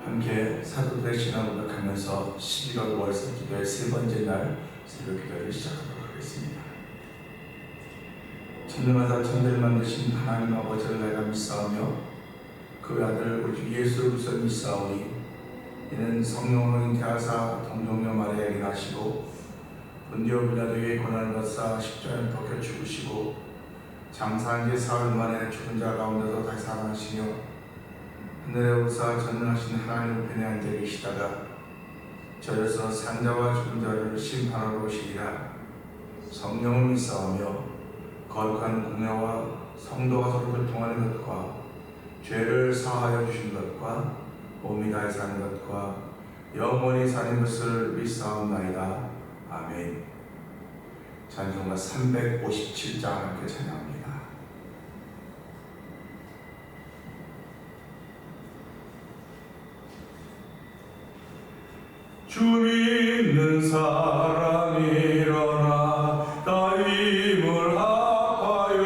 함께 사도들의 신앙을 고백하면서 11월 월세 기도의 세 번째 날 새벽 기도를 시작하도록 하겠습니다. 천년마다 천대를 만드신 하나님 아버지를 내가 믿사오며 그 아들 우리 주 예수 그리스도를 믿사오니 이는 성령으로 잉태하사 동정녀 마리아에게 나시고 본디오 빌라도에게 고난을 받사 십자가에 박혀 죽으시고 장사한 지 사흘 만에 죽은 자 가운데서 다시 살아나시며 하늘에 오르사 전능하신 하나님 우편에 앉아 계시다가 저에서 산자와 죽은 자를 심판하러 오시리라. 성령을 믿사오며 거룩한 공회와 성도가 서로 교통하는 것과 죄를 사하여 주신 것과 몸이 다해 사는 것과 영원히 사는 것을 믿사옵나이다. 아멘. 찬송가 357장 함께 찬양합니다. 주 믿는 사람 일어나 다 힘을 합하여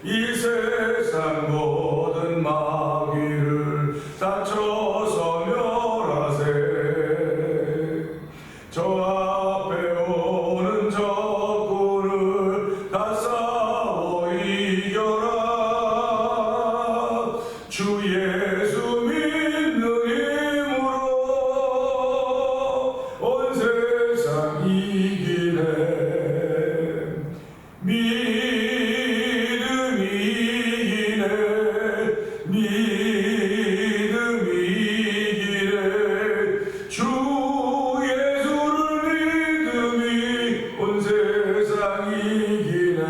이 세상 모든 마귀를 다쳐서 멸하세. 저 앞에 오는 적군을 다 싸워 이겨라. 주 예수 믿는 힘으로 온 세상 이기네. 믿음이 이기네. 믿음이 이기네. 주 예수를 믿음이 온 세상 이기네.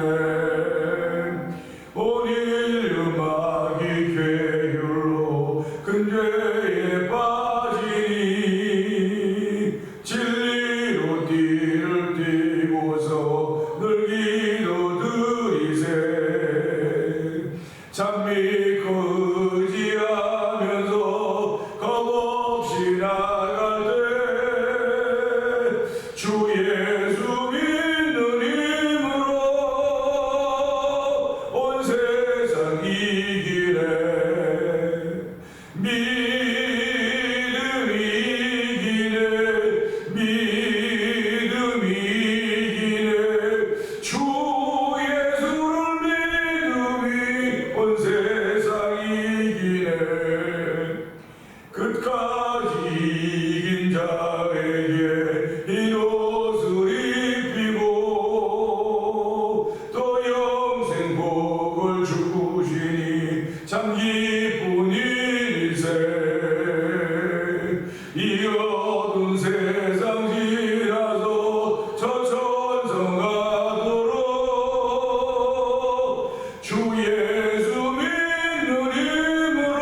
온 인류 마귀 괴율로 근죄에 빠지니 진리로 띠를 띠고서 늘 기도드리세. 참 믿고 의지하면서 겁없이 나갈 때 주 예수 믿는 힘으로 온 세상 이기네. 믿음이 이기네. 믿음이 이기네. 주 예수를 믿음이 온 세상 이기네. 끝까지 이긴 자에게 흰 옷을 입히고 또 영생 복을 주시니 참 기쁜 일일세. 이 어두운 세상 지나서 저 천성 가도록 주 예수 믿는 힘으로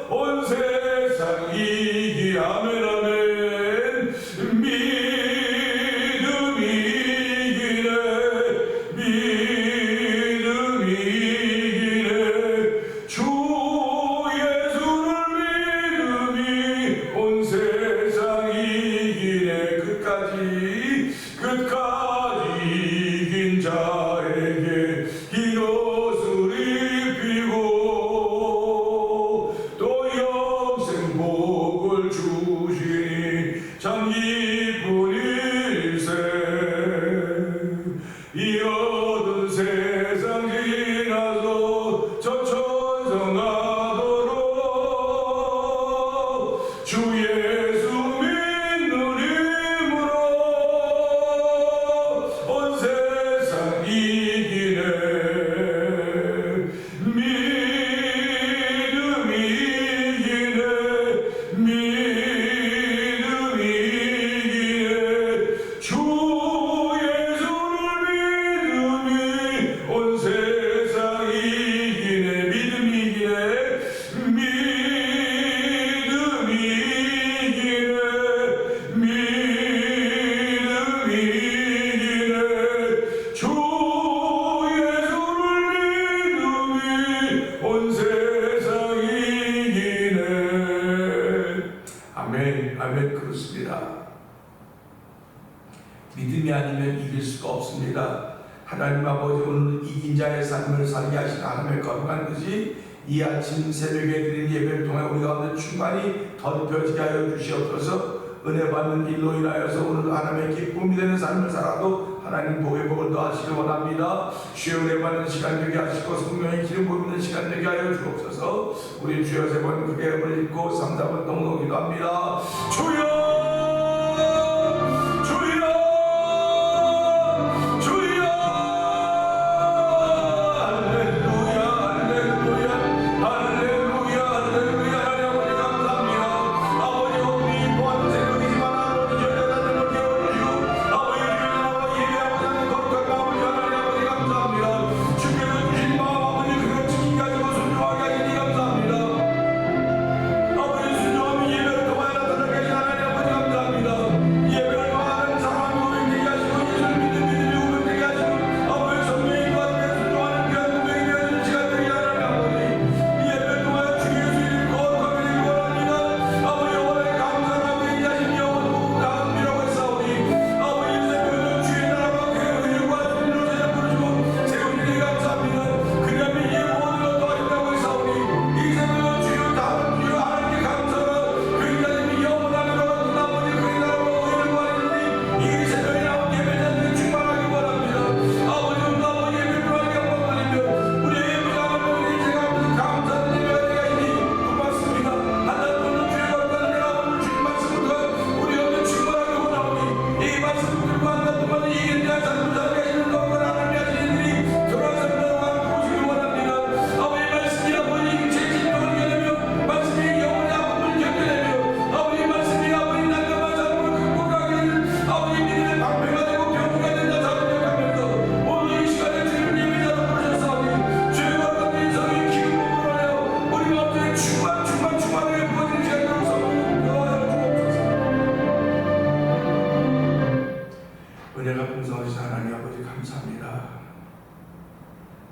온 세상 이기. 아멘 아멘. 믿음이 이기네. 믿음이 이기네. 주 예수를 믿음이 온 세상 이기네. 끝까지 이긴 자에게 흰 옷을 입히고 또 영생 복을 주시니 참 기쁜 일세. 이 어두운 세상 지나서 저 천성 가도록 주 예수 믿는 힘으로 온 세상 이기네. 믿음이 이기네. 믿음이 이기네. 주 예수를 믿음이 온 세상 이기네. 믿음이 이기네. 믿음이 이기네. 믿음이 이기네. 주 예수를 믿음이 온 세상 이기네. 아멘 아멘. 그렇습니다. 믿음이 아니면 이길 수가 없습니다. 하나님 아버지 오늘 이긴 자의 삶을 살게 하신 하나님의 거룩한 뜻이 이 아침 새벽에 드린 예배를 통해 우리 가운데 충만히 더럽혀지게 하여 주시옵소서. 은혜 받는 일로 인하여서 오늘 하나님의 기쁨이 되는 삶을 살아도 하나님 복의 복을 더하시길 원합니다. 주여 은혜 받는 시간 되게 하시고 성령의 기름 부으는 시간 되게 하여 주옵소서. 우리 주여 세 번 크게 입을 입고 3, 4번 동로 기도합니다. 주여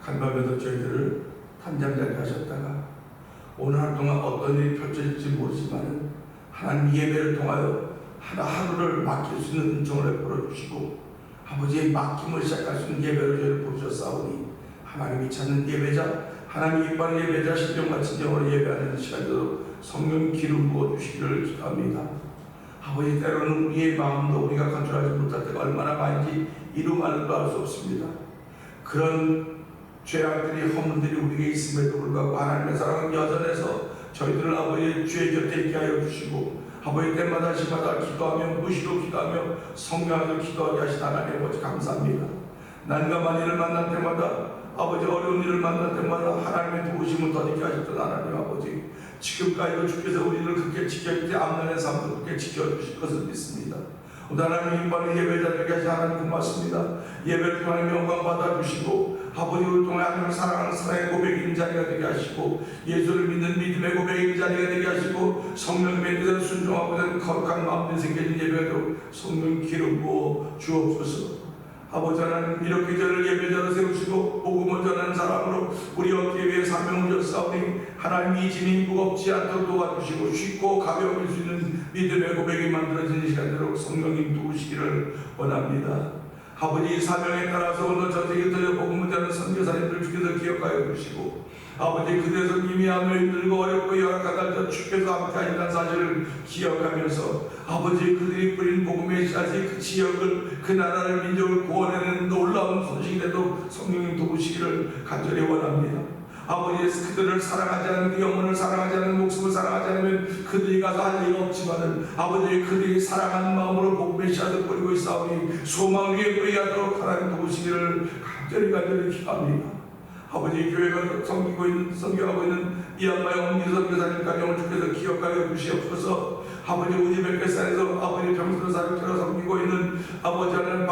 간밤에도 저희들을 탄잠자게 하셨다가 오늘 하루 동안 어떤 일이 펼쳐질지 모르지만 하나님 예배를 통하여 하루를 맡길 수 있는 은총을 베풀어 주시고 아버지의 맡김을 시작할 수 있는 예배를 저희를 부르셨사오니 하나님이 찾는 예배자, 하나님이 이뻐하는 예배자, 신령과 친정으로 예배하는 시간도 성령 기름 부어 주시기를 기도합니다. 아버지, 때로는 우리의 마음도 우리가 컨트롤하지 못할 때가 얼마나 많은지 이루 말로 알 수 없습니다. 그런 죄악들이, 허물들이 우리에게 있음에도 불구하고 하나님의 사랑은 여전해서 저희들을 아버지의 주의 곁에 있게 하여 주시고 아버지 때마다 시마다 기도하며 무시로 기도하며 성령으로 기도하게 하신 하나님 아버지 감사합니다. 난감한 일을 만날 때마다 아버지 어려운 일을 만날 때마다 하나님의 도우심을 더디게 하셨던 하나님 아버지, 지금까지도 주께서 우리를 그렇게 지켜주지 앞날의 삶도 그렇게 지켜주실 것을 믿습니다. 오늘 하나님 이번에 예배자들에게 하신 하나님 고맙습니다. 예배를 통해 영광 받아주시고 아버지 우리를 통해 하나님을 사랑하는 사랑의 고백인 자리가 되게 하시고 예수를 믿는 믿음의 고백인 자리가 되게 하시고 성령님의 뜻에 순종하고 있는 거룩한 마음에 생겨진 예배로 성령 기름 부어 주옵소서. 아버지 하나님 이렇게 저를 예배자로 세우시고 복음을 전하는 사람으로 우리 어깨 위에 사명을 졌사오니 하나님 이 짐이 무겁지 않도록 도와주시고 쉽고 가벼울 수 있는 믿음의 고백이 만들어지는 시간대로 성령님 도우시기를 원합니다. 아버지 사명에 따라서 오늘 전세계 터져 복음을 전하는 선교사님들 주께서 기억하여 주시고 아버지 그대에서 이미 하며 힘들고 어렵고 열악하다 주께서 함께 하신다는 사실을 기억하면서 아버지 그들이 뿌린 복음의 씨앗이 그 지역을 그 나라를 민족을 구원하는 놀라운 소식인데도 성령님 도우시기를 간절히 원합니다. 아버지 그들을 사랑하지 않으면 그 영혼을 사랑하지 않으면 목숨을 사랑하지 않으면 그들이 가서 할 일이 없지만은 아버지 그들이 사랑하는 마음으로 복음의 씨앗을 뿌리고 있사오니 소망 위에 뿌리하도록 하나님 도우시기를 간절히 기도합니다. 아버지 교회가 섬기하고 있는 이한마의 엄밀 선교사님 가정을 주께서 기억하여 주시옵소서. 아버지 우리 백배산에서 아버지 병선사를 섬기고 있는 아버지 하나님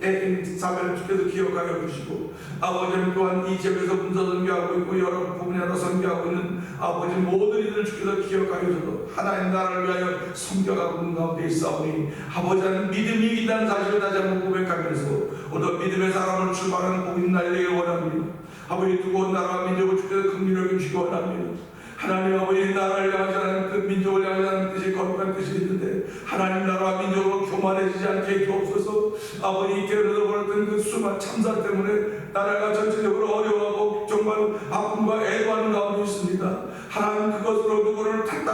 사명을 주께서 기억하여 주시고 아버지는 또한 이 집에서 문서 선교하고 있고 여러 부분에서 선교하고 있는 아버지 모든 이들을 주께서 기억하여 주시고 하나님 나라를 위하여 섬겨가고 있는 가운데 있사오니 아버지는 믿음이 있다는 사실을 다시 한번 고백하면서 오늘 믿음의 사람을 출발하는 복인 날리기를 원합니다. 아버지 두고 나라와 민족을 주께서 긍휼히 여기시기 원합니다. 하나님 아버지 나라를 향하지 않은 뜻, 민족을 향하지 않은 뜻이 거룩한 뜻이 있는데 하나님 나라와 민족으로 교만해지지 않게 해주옵소서. 아버지 이때로도 벌었던 그 수많은 참사 때문에 나라가 전체적으로 어려워하고 정말 아픔과 애도하는 가운데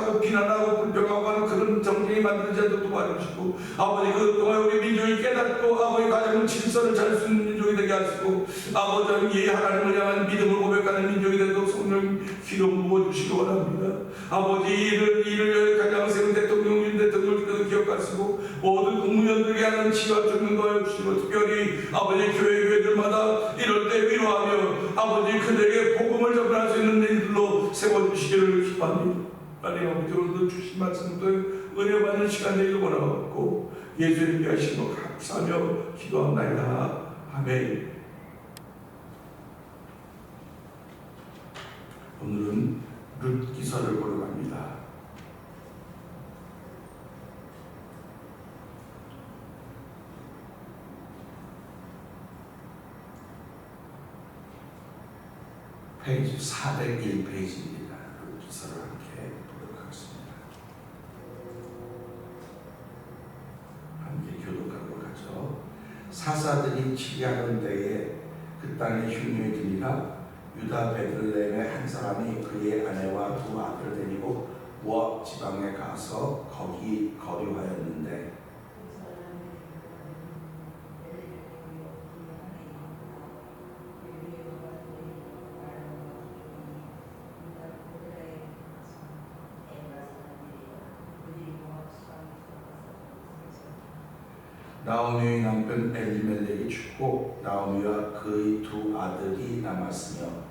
자책하고 비난하고 불평하고 하는 그런 정쟁이 만들어지 않도록 도와주시고, 아버지 그동안 우리 민족이 깨닫고 아버지 가정 질서를 잘 수 있는 민족이 되게 하시고, 아버지 이 하나님을 향한 믿음을 고백하는 민족이 되도록 성령 기도 부어주시기 원합니다. 아버지 이를 가장 세운 대통령 윤 대통령께도 기억하시고 모든 국무위원들에게 하는 치유와 죽는 거에 주시고, 특별히 아버지 교회들마다 이럴 때 위로하며 아버지 그들에게 복음을 전할 수 있는 일들로 세워주시기를 기도합니다. 하나님 아버지 오늘도 주신 말씀도 은혜 받는 시간 되기를 원하고 예수님 위하시고 감사하며 기도합니다. 아멘. 오늘은 룻 기서를 보러 갑니다. 페이지 401페이지입니다. 룻 기서를 함께 보도록 하겠습니다. 함께 교독하러 가죠. 사사들이 치리하던 때에 그 땅에 흉년이 드니라. 유다 베들레헴의 한 사람이 그의 아내와 두 아들을 데리고 모압 지방에 가서 거기 거류하였는데, 나오미의 남편 엘리멜렉이 죽고 나오미와 그의 두 아들이 남았으며,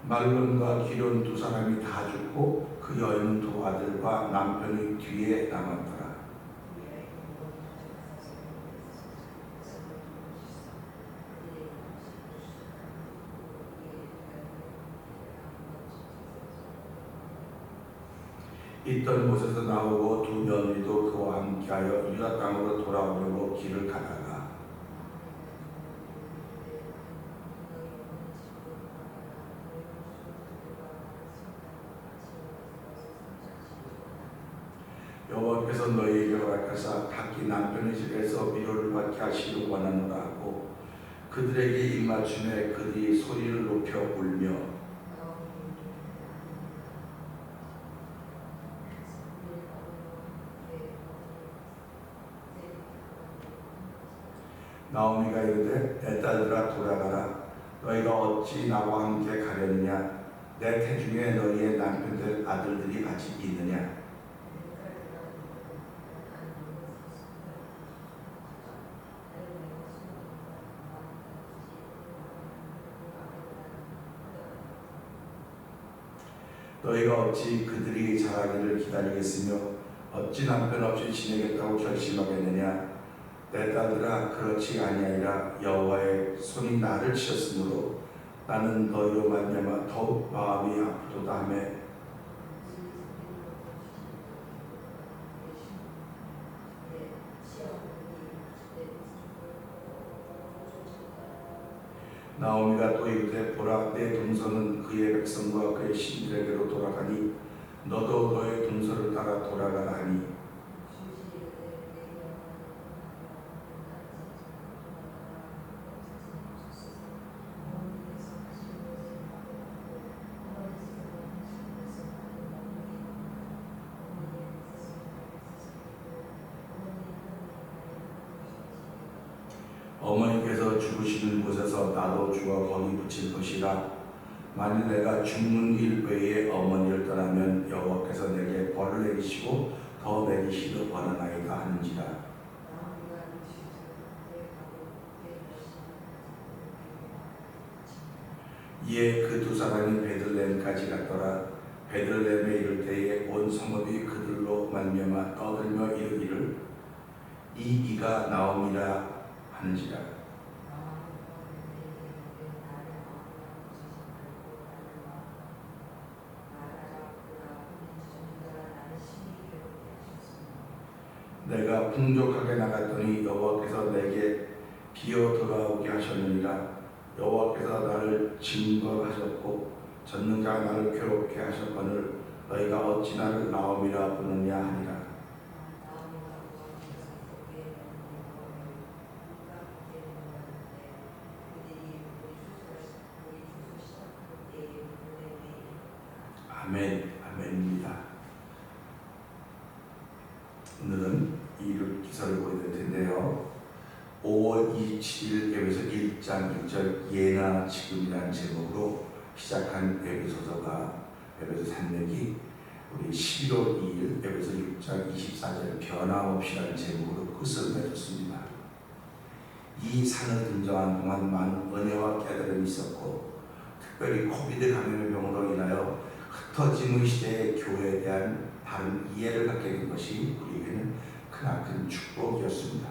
말론과 기론 두 사람이 다 죽고 그 여인 두 아들과 남편의 뒤에 남았더라. 있던 곳에서 나오고 두 며느리도 그와 함께하여 유다 땅으로 돌아오려고 길을 가다가 여호와께서 너희에게 허락하사 각기 남편의 집에서 위로를 받게 하시기를 원하노라 하고 그들에게 입맞춤에 그들이 소리를 높여 울며 나오미가 이르되 내 딸들아 돌아가라. 너희가 어찌 나와 함께 가려느냐? 내 태중에 너희의 남편들 아들들이 아직 있느냐? 너희가 어찌 그들이 자라기를 기다리겠으며 어찌 남편 없이 지내겠다고 결심하겠느냐? 내 딸들아 그렇지 아니하리라. 여호와의 손이 나를 치셨으므로 나는 너희로 말미암아 더욱 마음이 아프도다 하며 나오미가 또 이르되 보라 내 동서는 그의 백성과 그의 신들에게로 돌아가니 너도 너의 동서를 따라 돌아가라 하니 어머니께서 죽으시는 곳에서 나도 죽어 거기 붙일 것이라. 만일 내가 죽는 일 외에 어머니를 떠나면 여호와께서 내게 벌을 내리시고 더 내리시기를 원하나이다 하는지라. 이에 그 두 사람이 베들레헴까지 갔더라. 베들레헴에 이를 때에 온 성읍이 그들로 말미암아 떠들며 이르기를 이가 나오미라 하는지라. 내가 풍족하게 나갔더니 여호와께서 내게 기어 돌아오게 하셨느니라. 여호와께서 나를 증거하셨고 전능자가 나를 괴롭게 하셨거늘 너희가 어찌 나를 나오미라 부르냐 하니라. 오늘은 이룰 기사를 보게 될 텐데요. 5월 27일 에베소 1장 1절 예나 지금이라는 제목으로 시작한 에베소서가 에베소 산맥이 우리 11월 2일 에베소 6장 24절 변함없이라는 제목으로 끝을 맺었습니다. 이 산을 등정한 동안 많은 은혜와 깨달음이 있었고, 특별히 코비드 감염의 병으로 인하여 흩어짐의 시대의 교회에 대한 바른 이해를 갖게 된 것이 우리에게는 크나큰 축복이었습니다.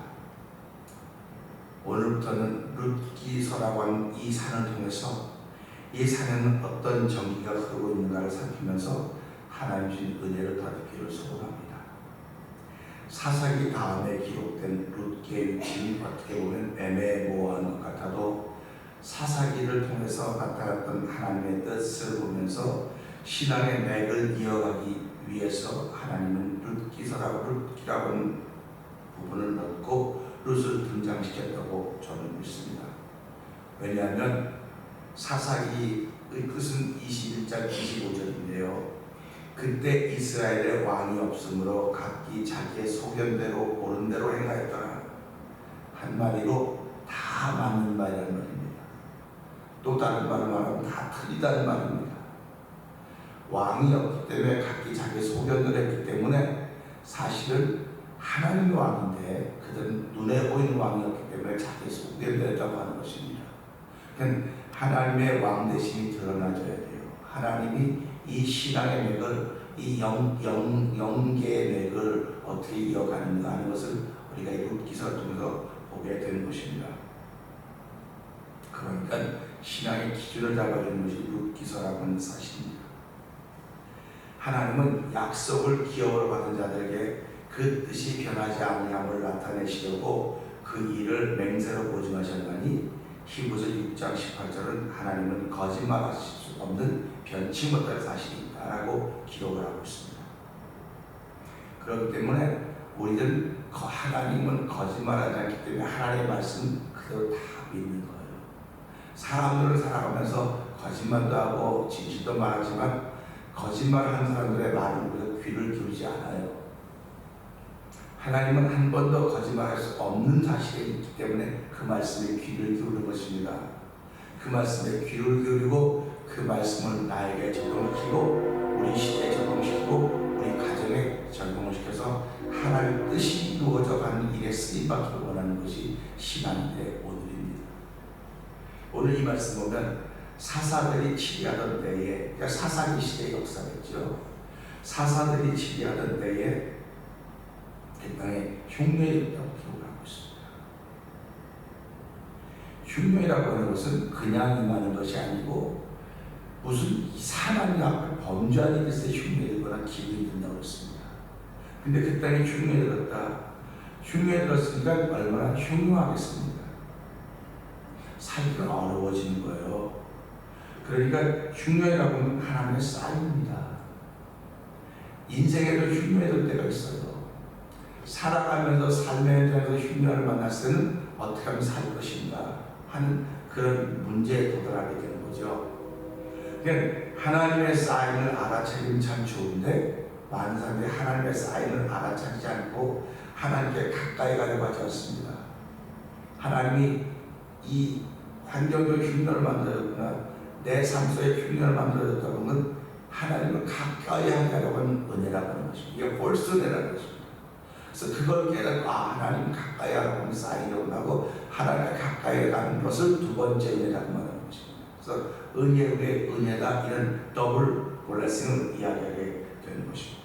오늘부터는 룻기서라고 하는 이 산을 통해서 이 산에는 어떤 전기가 흐르고 있는가를 살피면서 하나님 주신 은혜를 받기를 소원합니다. 사사기 다음에 기록된 룻기의 위치는 어떻게 보면 애매모호한 것 같아도 사사기를 통해서 나타났던 하나님의 뜻을 보면서 신앙의 맥을 이어가기 위해서 하나님은 룻기라고 하는 부분을 넣고 룻을 등장시켰다고 저는 믿습니다. 왜냐하면 사사기의 끝은 21장 25절인데요. 그때 이스라엘의 왕이 없으므로 각기 자기의 소견대로 옳은 대로 행하였더라. 한마디로 다 맞는 말이라는 말입니다. 또 다른 말을 말하면 다 틀리다는 말입니다. 왕이 없기 때문에 각기 자기의 소견대로 했기 때문에 사실은 하나님의 왕인데 그들은 눈에 보이는 왕이었기 때문에 자기의 소견대로 했다고 하는 것입니다. 그러니까 하나님의 왕 대신이 드러나줘야 돼요. 하나님이 이 신앙의 맥을, 이 영계의 맥을 어떻게 이어가는가 하는 것을 우리가 이 룻기서를 통해서 보게 되는 것입니다. 그러니까 신앙의 기준을 잡아주는 것이 룻기서라고 하는 사실입니다. 하나님은 약속을 기업으로 받은 자들에게 그 뜻이 변하지 아니함을 나타내시려고 그 일을 맹세로 보증하셨나니 히브리서 6장 18절은 하나님은 거짓말하실 수 없는 변치 못할 사실이 있다라고 기록을 하고 있습니다. 그렇기 때문에 우리는 하나님은 거짓말하지 않기 때문에 하나님의 말씀 그대로 다 믿는 거예요. 사람들을 살아가면서 거짓말도 하고 진실도 말하지만 거짓말하는 사람들의 말은 우리가 귀를 기울이지 않아요. 하나님은 한 번도 거짓말할 수 없는 사실이 있기 때문에 그 말씀에 귀를 기울이는 것입니다. 그 말씀에 귀를 기울이고 그 말씀을 나에게 적용시키고 우리 시대에 적용시키고 우리 가정에 적용시켜서 하나님의 뜻이 이루어져 가는 일에 쓰임받기를 원하는 것이 신앙인의 오늘입니다. 오늘 이 말씀 보면 사사들이 치리하던 때에, 그러니까 사사기 시대의 역사겠죠. 사사들이 치리하던 때에 그 땅에 흉노했다고 기록하고 있습니다. 흉노라고 하는 것은 그냥 임하는 것이 아니고 무슨 이상한 앞을 범죄하는 것에 흉노에 들거나 기분이 든다고 했습니다. 근데 그 땅에 흉노에 들었다. 흉노에 들었으니까 얼마나 흉노하겠습니까? 살기가 어려워지는 거예요. 그러니까 흉노라고 하는 하나님의 쌀입니다. 인생에도 흉노에 들 때가 있어요. 살아가면서 삶의 현장에서 흉노를 만났을 때는 어떻게 하면 살 것인가 하는 그런 문제에 도달하게 되는 거죠. 그러니까 하나님의 사인을 알아차리면 참 좋은데 많은 사람들이 하나님의 사인을 알아차리지 않고 하나님께 가까이 가려고 하지 않습니다. 하나님이 이 환경적 흉노를 만들었구나, 내 삶 속에 흉노를 만들어줬다는 건 하나님을 가까이 하려고 하는 은혜라고 하는 것입니다. 이게 벌써 은혜라는 것입니다. 그래서 그걸 깨닫고 하나님 가까이 하라고 하는 사인을 하고 하나님 가까이 가는 것을 두 번째 은혜라고 말하는 것입니다. 그래서 은혜 위에 은혜다, 이런 더블 블레싱을 이야기하게 되는 것입니다.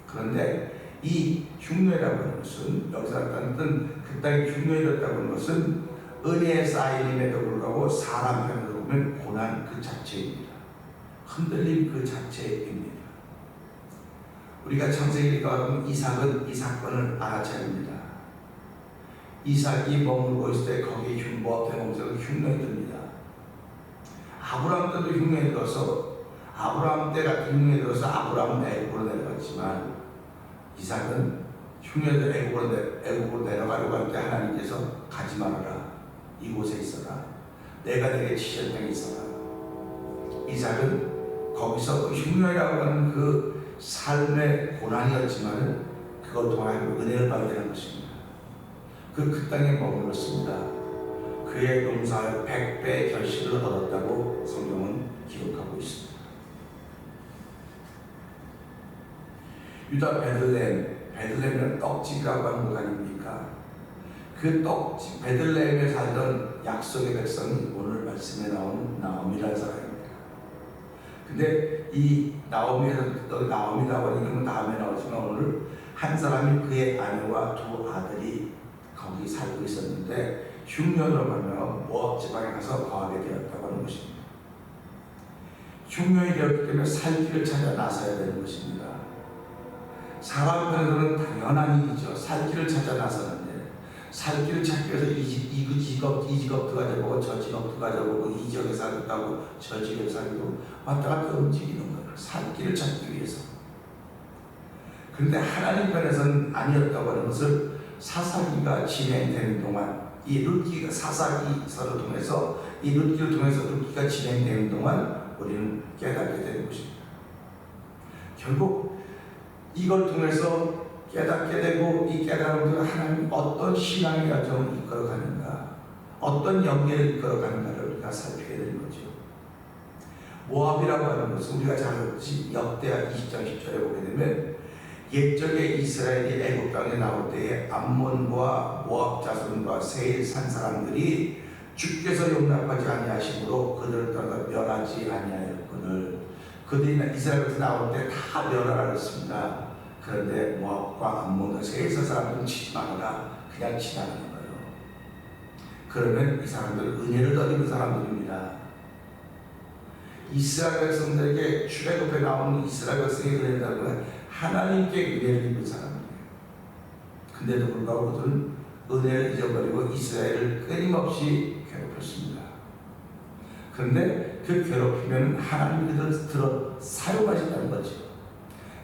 그런데 이 흉노라고 하는 것은 여기서 나타났던 그 땅에 흉노였다고 하는 것은 은혜의 사인임에도 불구하고 사람 편으로 보면 고난 그 자체입니다. 흔들림 그 자체입니다. 우리가 창세기가 보면 이삭은 이 사건을 알아차립니다. 이삭이 머물고 있을 때 거기에 모압의 공세가 흉노에 듭니다. 아브라함 때도 흉노에 들어서 아브라함 때 같은 흉노에 들어서 아브라함은 애굽으로 내려갔지만 이삭은 흉노에서 애굽으로 내려가려고 할 때 하나님께서 가지 말아라. 이곳에 있어라. 내가 내게 지시한 땅에 있어라. 이삭은 거기서 그 흉노라고 하는 그 삶의 고난이었지만 그 그걸 통하여 은혜를 받게 되는 것입니다. 그 땅에 머물렀습니다. 그의 농사에 100배 결실을 얻었다고 성경은 기록하고 있습니다. 유다 베들레헴은 떡집이라고 하는 곳 아닙니까? 그 떡집, 베들레헴에 살던 약속의 백성이 오늘 말씀에 나온 나오미라는 사람입니다. 근데 이 나오미라고 하는 다음에 나오지만 오늘 한 사람이 그의 아내와 두 아들이 거기 살고 있었는데 흉년으로 말하면 모압 지방에 가서 거하게 되었다고 하는 것입니다. 흉년이 되었기 때문에 살 길을 찾아 나서야 되는 것입니다. 사람 편에서는 당연한 일이죠. 살 길을 찾아 나서는데 살 길을 찾기 위해서 이 직업도 가져보고 저 직업도 가져보고 이 지역에 살기도 하고 저 지역에 살기도 왔다 갔다 움직이는 거예요. 살 길을 찾기 위해서. 그런데 하나님 편에서는 아니었다고 하는 것을 사사기가 진행되는 동안 이 룻기가 사사기서를 통해서 이 룻기를 통해서 룻기가 진행되는 동안 우리는 깨닫게 되는 것입니다. 결국 이걸 통해서 깨닫게 되고 이 깨달음으로 하나님 어떤 신앙의 여정을 이끌어가는가 어떤 연계를 이끌어가는가를 우리가 살피게 되는 거죠. 모압이라고 하는 것은 우리가 잘 알지 역대하 20장 10절에 보게 되면 옛적에 이스라엘이 애굽 땅에 나올 때에 암몬과 모압 자손과 세일 산 사람들이 주께서 용납하지 아니하심으로 그들을 떠나 멸하지 아니하였거늘 그들이 이스라엘에서 나올 때 다 멸하라 했습니다. 그런데 모압과 암몬과 세일 산 사람들은 치지 말아라 그냥 지나가는 거예요. 그러면 이 사람들은 은혜를 얻는 사람들입니다. 이스라엘 백성들에게 출애굽에 나오는 이스라엘 백성의 은혜라는 건 하나님께 은혜를 입은 사람이에요. 근데도 불구하고 그들은 은혜를 잊어버리고 이스라엘을 끊임없이 괴롭혔습니다. 그런데 그 괴롭히면 하나님이 그들을 사용하신다는 거죠.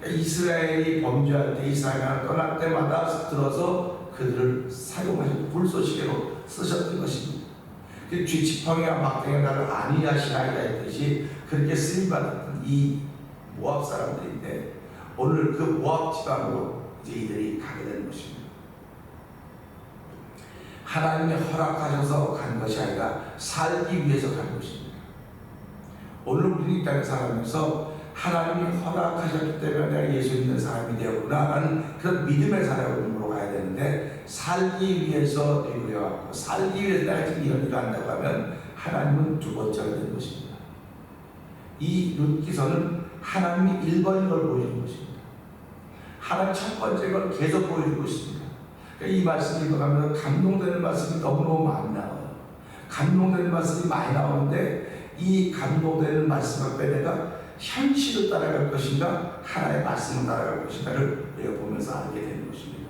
이스라엘이 범죄할 때 이스라엘을 떠날 때마다 들어서 그들을 사용하시고 불쏘시개로 쓰셨던 것입니다. 그 쥐지팡이와 막대기가 나를 안위하시나이다 했듯이 그렇게 쓰임받았던 이 모압 사람들인데 오늘 그 모압 지방으로 이제 이들이 가게 되는 것입니다. 하나님이 허락하셔서 간 것이 아니라 살기 위해서 간 것입니다. 오늘 우리는 이 땅에 살아가면서 하나님이 허락하셨기 때문에 내가 예수 믿는 사람이 되었구나 라는 그런 믿음의 사람으로 가야 되는데 살기 위해서 되어왔고 살기 위해서 내가 지금 이런 일을 한다고 하면 하나님은 두 번째가 되는 것입니다. 이 룻기서는 하나님이 1번인 걸 보여주는 것입니다. 하나님 첫 번째 걸 계속 보여주고 있습니다. 그러니까 이 말씀을 읽어가면서 감동되는 말씀이 너무너무 많이 나와요. 감동되는 말씀이 많이 나오는데 이 감동되는 말씀 앞에 내가 현실을 따라갈 것인가 하나의 말씀을 따라갈 것인가를 우리가 보면서 알게 되는 것입니다.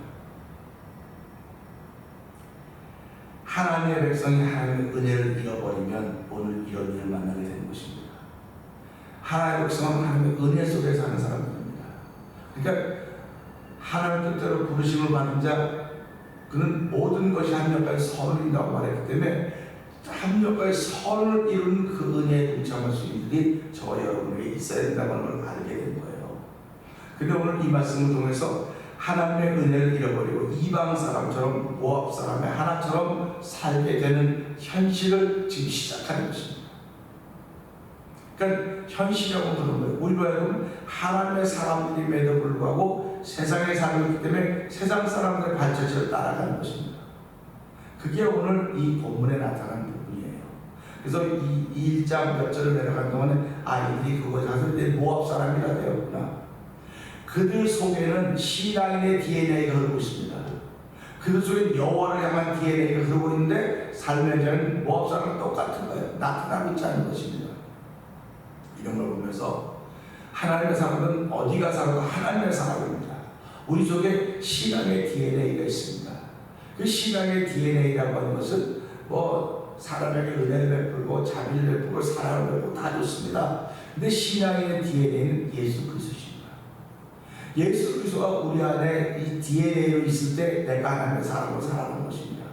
하나님의 백성이 하나님의 은혜를 잃어버리면 오늘 이런 일을 만나게 되는 것입니다. 하나님의 백성은 하나님의 은혜 속에 사는 사람들입니다. 그러니까 하나님 뜻대로 부르심을 받은 자 그는 모든 것이 합력하여 선을 이룬다고 말했기 때문에 합력하여 선을 이룬 그 은혜에 동참할 수 있는 일이 저와 여러분에게 있어야 된다는 걸 알게 된 거예요. 그런데 오늘 이 말씀을 통해서 하나님의 은혜를 잃어버리고 이방 사람처럼 모압 사람의 하나처럼 살게 되는 현실을 지금 시작하는 것입니다. 그러니까 현실이라고 그러는 거예요. 우리가 여러분 하나님의 사람들임에도 불구하고 세상에 살고 있기 때문에 세상 사람들의 발자취를 따라가는 것입니다. 그게 오늘 이 본문에 나타난 부분이에요. 그래서 이 1장 몇 절을 내려간 동안에 이들이 그것을 가서 내 모압 사람이라 되었구나. 그들 속에는 신앙인의 DNA가 흐르고 있습니다. 그들 속에 여호와를 향한 DNA가 흐르고 있는데 삶의 자는 모압 사람과 똑같은 거예요. 나타나고 있지 않은 것입니다. 이런 걸 보면서 하나님의 사람은 어디가 살아도 하나님의 사람입니다. 우리 속에 신앙의 DNA가 있습니다. 그 신앙의 DNA라고 하는 것은 사람에게 은혜를 베풀고 자비를 베풀고 사랑을 베풀고 다 좋습니다. 근데 신앙의 DNA는 예수 그리스도입니다. 예수 그리스도가 우리 안에 이 DNA로 있을 때 내가 하나님의 사람으로 살아가는 것입니다.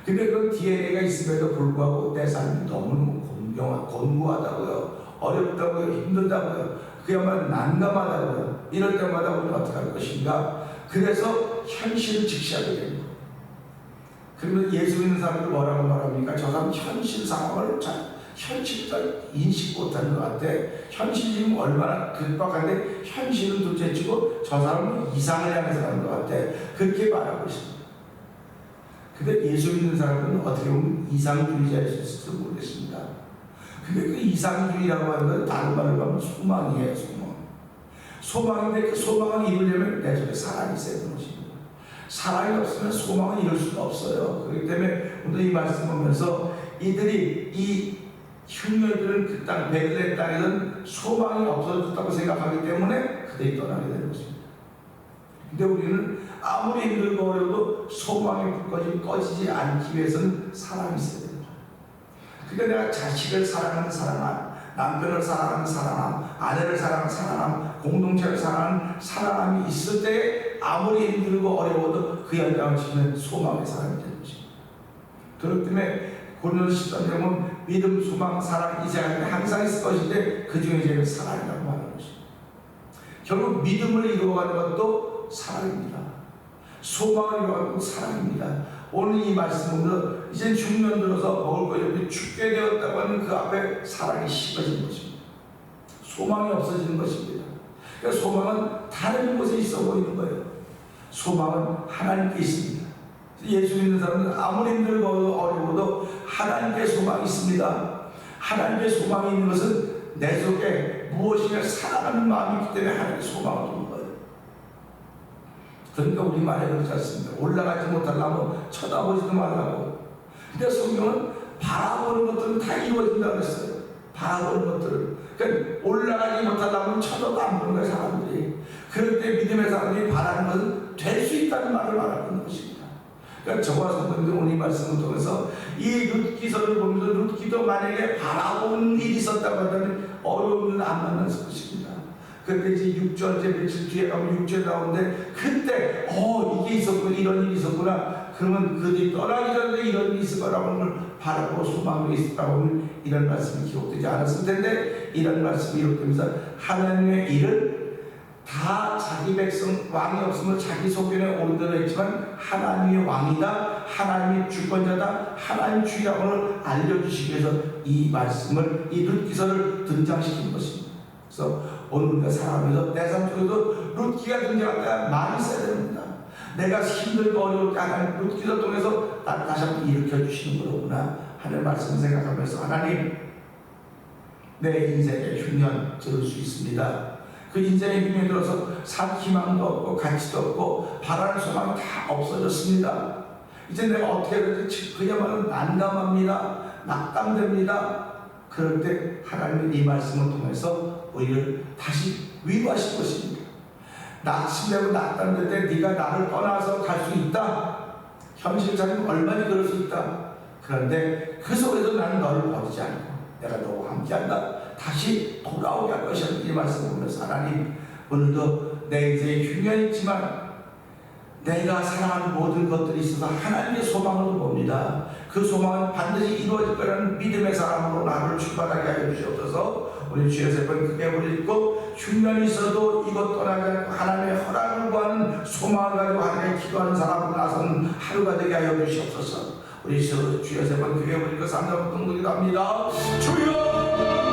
근데 그런 DNA가 있음에도 불구하고 내 삶이 너무너무 곤고하다고요. 어렵다고요. 힘들다고요. 그야말로 난감하다고요. 이럴 때마다 우리는 어떻게 할 것인가? 그래서 현실을 직시하게 됩니다. 그러면 예수 믿는 사람들 뭐라고 말합니까? 저 사람 현실 상황을 현실을 인식 못하는 것 같아. 현실이 지금 얼마나 급박한데 현실은 둘째치고 저 사람은 이상을 향해서 가는 것 같아. 그렇게 말하고 있습니다. 근데 예수 믿는 사람은 어떻게 보면 이상주의자일 수 있을지 모르겠습니다. 근데 그 이상주의라고 하는 건 다른 말로 하면 소망이에요. 소망인데 그 소망을 이루려면 내 속에 사랑이 있어야 되는 것입니다. 사랑이 없으면 소망을 이룰 수가 없어요. 그렇기 때문에 오늘 이 말씀 보면서 이들이 이 흉년들은 그 땅 베들레헴 땅에는 소망이 없어졌다고 생각하기 때문에 그들이 떠나게 되는 것입니다. 근데 우리는 아무리 힘들고 어려워도 소망의 불꽃이 꺼지지 않기 위해서는 사랑이 있어야 됩니다. 그러니까 내가 자식을 사랑하는 사랑함, 남편을 사랑하는 사랑함, 아내를 사랑하는 사랑함, 공동체를 사랑하는 사랑함이 있을 때 아무리 힘들고 어려워도 그 현장을 지키는 소망의 사랑이 되는 것입니다. 그렇기 때문에 고린도서 13장에 보면 믿음, 소망, 사랑 이 세 가지는 항상 있을 것인데 그 중에 제일 사랑이라고 말하는 것입니다. 결국 믿음을 이루어가는 것도 사랑입니다. 소망을 이루어가는 것도 사랑입니다. 오늘 이 말씀은 이제 중년 들어서 먹을 것 없이 죽게 되었다고 하는 그 앞에 사랑이 식어지는 것입니다. 소망이 없어지는 것입니다. 그러니까 소망은 다른 곳에 있어 보이는 거예요. 소망은 하나님께 있습니다. 예수 믿는 사람은 아무리 힘들고 어려워도 하나님께 소망이 있습니다. 하나님께 소망이 있는 것은 내 속에 무엇인가 사랑하는 마음이 있기 때문에 하나님께 소망을 두는 거예요. 그러니까 우리 말에 그렇지 않습니다. 올라가지 못하려면 쳐다보지도 말라고. 근데 성경은 바라보는 것들은 다 이루어진다고 했어요. 바라보는 것들은. 그러니까 올라가지 못하려면 쳐다도 안 보는 거예요, 사람들이. 그럴 때 믿음의 사람들이 바라는 것은 될 수 있다는 말을 말하는 것입니다. 그러니까 저와 성도님들 오늘 이 말씀을 통해서 이 룻기서를 보면서 룻기도 만약에 바라보는 일이 있었다고 한다면 어려움은 안 만났을 것입니다. 그런데 이제 6절, 며칠 뒤에 가면 6절에 나오는데 그때 이게 있었구나, 이런 일이 있었구나. 그러면 그들이 떠나기 전에 이런 일이 있을 거라고 하는 걸 바라고 소망이 있었다고 하면 이런 말씀이 기록되지 않았을 텐데 이런 말씀이 기록되면서 하나님의 일은 다 자기 백성 왕이 없으면 자기 소견에 옳은 대로 했지만 하나님의 왕이다, 하나님의 주권자다, 하나님 주의라고 알려주시기 위해서 이 말씀을 이 룻기서를 등장시킨 것입니다. 그래서 오늘 우리가 살아가면서 내 삶 속에도 룻기가 등장할 때가 많이 있어야 됩니다. 내가 힘들고 어려울 때 하나님 룻기서 통해서 나 다시 한번 일으켜 주시는 거로구나 하는 말씀을 생각하면서 하나님 내 인생의 흉년 들을 수 있습니다. 그 인생의 흉년에 들어서 산 희망도 없고 가치도 없고 바라는 소망이 다 없어졌습니다. 이제 내가 어떻게 해야 될지 그야말로 난감합니다. 낙담됩니다. 그럴 때 하나님은 이 말씀을 통해서 우리를 다시 위로하실 것입니다. 낙심되고 낙담될 때 네가 나를 떠나서 갈 수 있다. 현실적인 얼마나 그럴 수 있다. 그런데 그 속에서 나는 너를 버리지 않고 내가 너와 함께한다. 다시 돌아오게 할 것이야. 이 말씀을 보면서 하나님 오늘도 내 인생에 흉년이 있지만 내가 사랑하는 모든 것들이 있어서 하나님의 소망으로 봅니다. 그 소망은 반드시 이루어질 거라는 믿음의 사람으로 나를 출발하게 하여 주시옵소서. 우리 주여 세 번 크게 부르짖고 흉년이 있어도 이것 떠나지 않고 하나님의 허락을 구하는 소망을 가지고 하나님께 기도하는 사람으로 나서는 하루가 되게 하여 주시옵소서. 우리 주여 세 번 크게 부르짖고 3절 동동기도 합니다. 주여